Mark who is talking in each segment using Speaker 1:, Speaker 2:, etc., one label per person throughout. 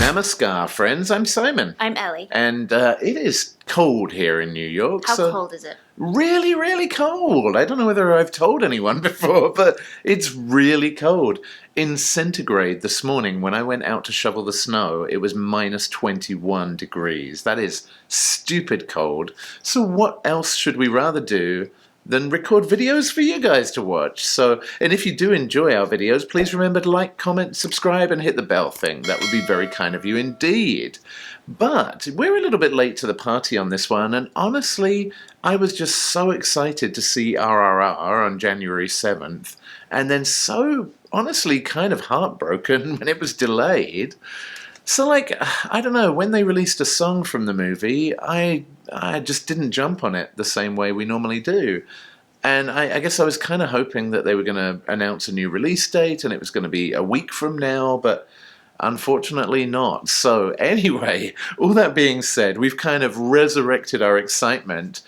Speaker 1: Namaskar, friends. I'm Simon.
Speaker 2: I'm Ellie.
Speaker 1: And it is cold here in New York.
Speaker 2: How cold is it?
Speaker 1: Really, really cold. I don't know whether I've told anyone before, but it's really cold. In centigrade this morning, when I went out to shovel the snow, it was minus 21 degrees. That is stupid cold. So what else should we rather do than record videos for you guys to watch? And if you do enjoy our videos, please remember to like, comment, subscribe, and hit the bell thing. That would be very kind of you indeed. But we're a little bit late to the party on this one, and honestly, I was just so excited to see RRR on January 7th, and then so, honestly, kind of heartbroken when it was delayed. So, I don't know, when they released a song from the movie, I just didn't jump on it the same way we normally do. And I guess I was kind of hoping that they were going to announce a new release date and it was going to be a week from now, but unfortunately not. So anyway, all that being said, we've kind of resurrected our excitement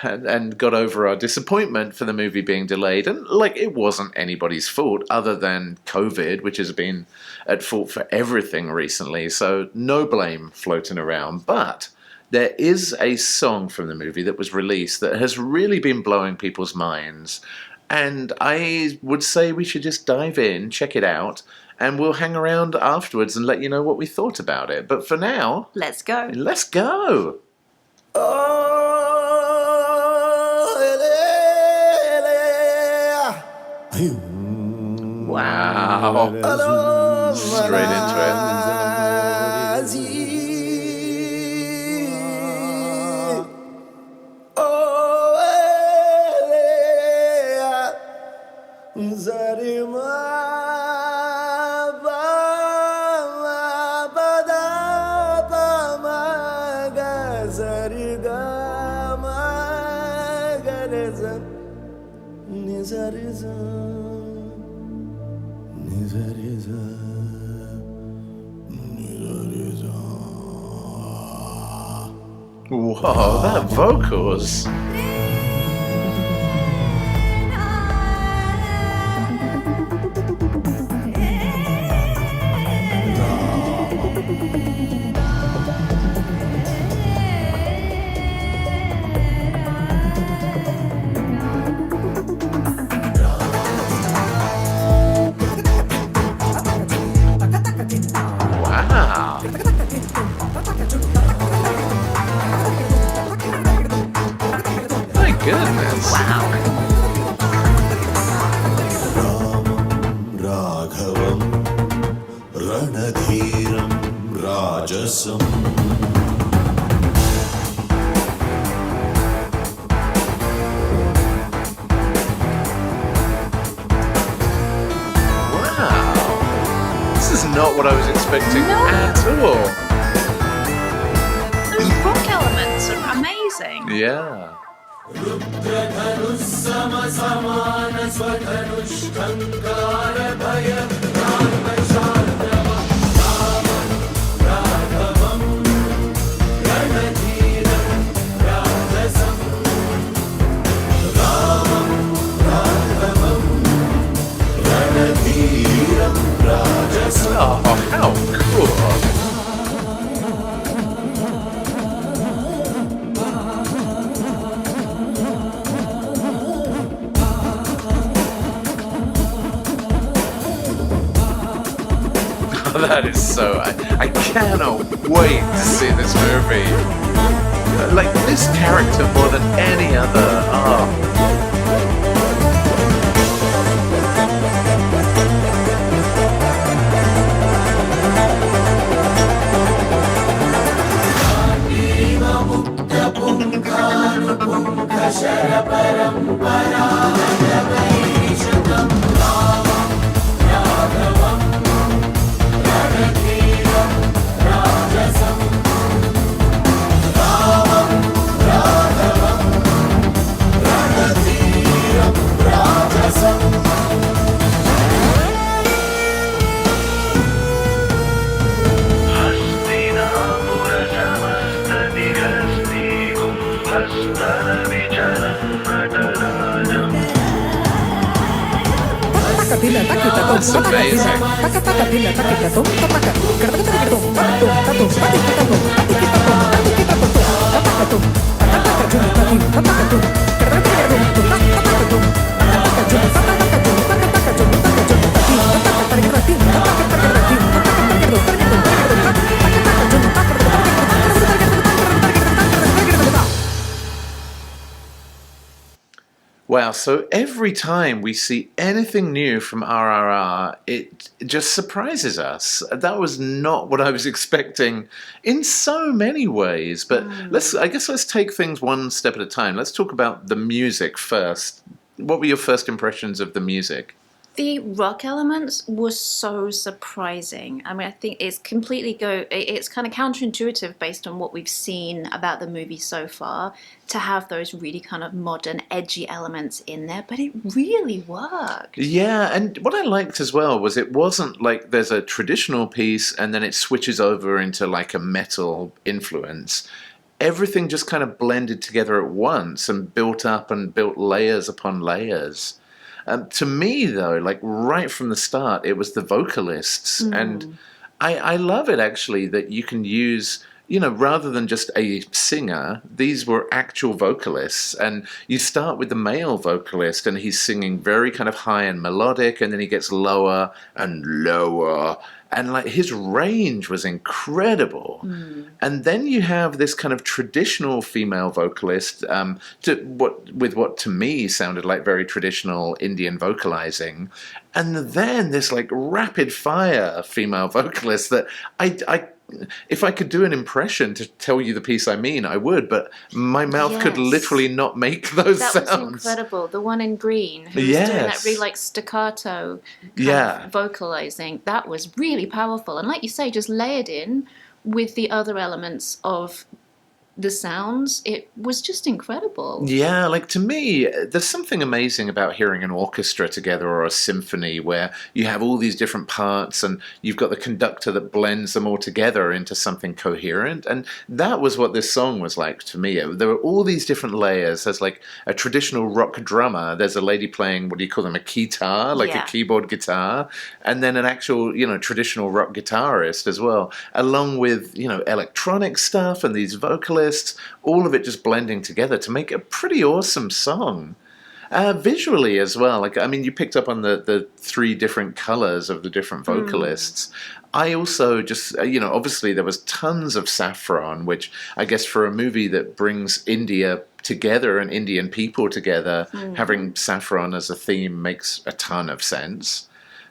Speaker 1: and got over our disappointment for the movie being delayed. And it wasn't anybody's fault other than COVID, which has been at fault for everything recently, so no blame floating around. But there is a song from the movie that was released that has really been blowing people's minds, and I would say we should just dive in, check it out, and we'll hang around afterwards and let you know what we thought about it. But for now,
Speaker 2: let's go.
Speaker 1: Let's go! Wow. Straight into it. Whoa, that vocals. Wow. My goodness.
Speaker 2: Wow.
Speaker 3: Raamam Raaghavam Ranadhiram Rajasam.
Speaker 1: Not what I was expecting at all.
Speaker 2: Those rock elements are amazing.
Speaker 1: Yeah. Oh, how cool. That is so... I cannot wait to see this movie. This character more than any other. Oh. That's amazing. Wow, so every time we see anything new from RRR, it just surprises us. That was not what I was expecting in so many ways. But I guess let's take things one step at a time. Let's talk about the music first. What were your first impressions of the music?
Speaker 2: The rock elements were so surprising. I mean, I think it's it's kind of counterintuitive based on what we've seen about the movie so far to have those really kind of modern, edgy elements in there, but it really worked.
Speaker 1: Yeah, and what I liked as well was it wasn't like there's a traditional piece and then it switches over into like a metal influence. Everything just kind of blended together at once and built up and built layers upon layers. To me, though, like right from the start, it was the vocalists. And I love it, actually, that you can use, rather than just a singer, these were actual vocalists. And you start with the male vocalist, and he's singing very kind of high and melodic, and then he gets lower and lower. And like his range was incredible. And then you have this kind of traditional female vocalist with what to me sounded like very traditional Indian vocalizing. And then this like rapid fire female vocalist that I if I could do an impression to tell you the piece I mean, I would, but my mouth could literally not make those sounds.
Speaker 2: That was incredible. The one in green who was doing that really like staccato kind of vocalizing. That was really powerful. And like you say, just layered in with the other elements of the sounds, it was just incredible.
Speaker 1: Yeah, like to me, there's something amazing about hearing an orchestra together or a symphony where you have all these different parts and you've got the conductor that blends them all together into something coherent. And that was what this song was like to me. There were all these different layers. There's like a traditional rock drummer. There's a lady playing, what do you call them, a guitar, like a keyboard guitar. And then an actual, traditional rock guitarist as well, along with, electronic stuff and these vocalists. All of it just blending together to make a pretty awesome song. Visually as well, you picked up on the three different colors of the different vocalists. I also just, obviously there was tons of saffron, which I guess for a movie that brings India together and Indian people together, having saffron as a theme makes a ton of sense.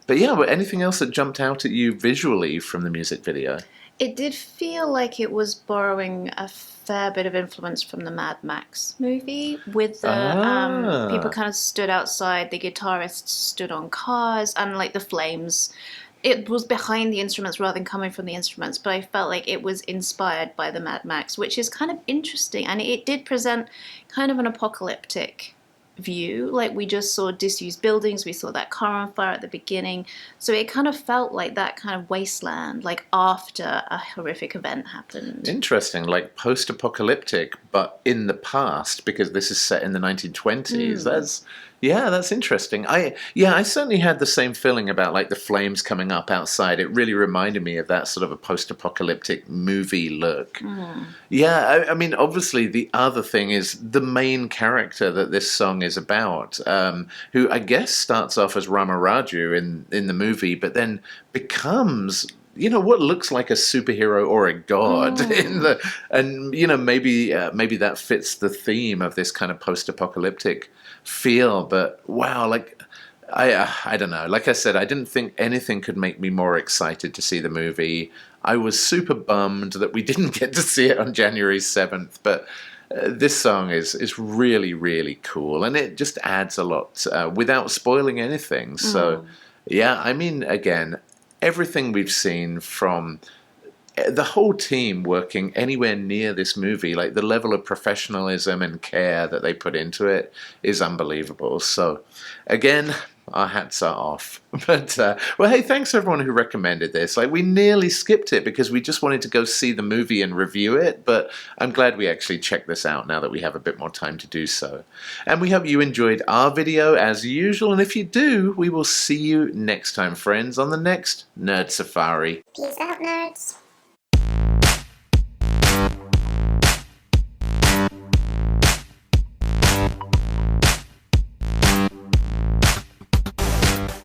Speaker 1: But yeah, anything else that jumped out at you visually from the music video?
Speaker 2: It did feel like it was borrowing a fair bit of influence from the Mad Max movie, with the people kind of stood outside, the guitarists stood on cars, and like the flames. It was behind the instruments rather than coming from the instruments, but I felt like it was inspired by the Mad Max, which is kind of interesting, and it did present kind of an apocalyptic view. Like we just saw disused buildings, we saw that car on fire at the beginning, so it kind of felt like that kind of wasteland, like after a horrific event happened.
Speaker 1: Interesting, like post-apocalyptic, but in the past, because this is set in the 1920s. That's interesting. I certainly had the same feeling about like the flames coming up outside. It really reminded me of that sort of a post-apocalyptic movie look. I mean, obviously the other thing is the main character that this song is about, who I guess starts off as Rama Raju in the movie, but then becomes what looks like a superhero or a god maybe that fits the theme of this kind of post-apocalyptic feel. But wow, like I don't know, like I said, I didn't think anything could make me more excited to see the movie. I was super bummed that we didn't get to see it on January 7th, but this song is really, really cool, and it just adds a lot without spoiling anything. So yeah, I mean, again, everything we've seen from the whole team working anywhere near this movie, like the level of professionalism and care that they put into it is unbelievable. So again, our hats are off. But, well, hey, thanks to everyone who recommended this. Like, we nearly skipped it because we just wanted to go see the movie and review it, but I'm glad we actually checked this out now that we have a bit more time to do so. And we hope you enjoyed our video as usual, and if you do, we will see you next time, friends, on the next Nerd Safari.
Speaker 4: Peace out, nerds.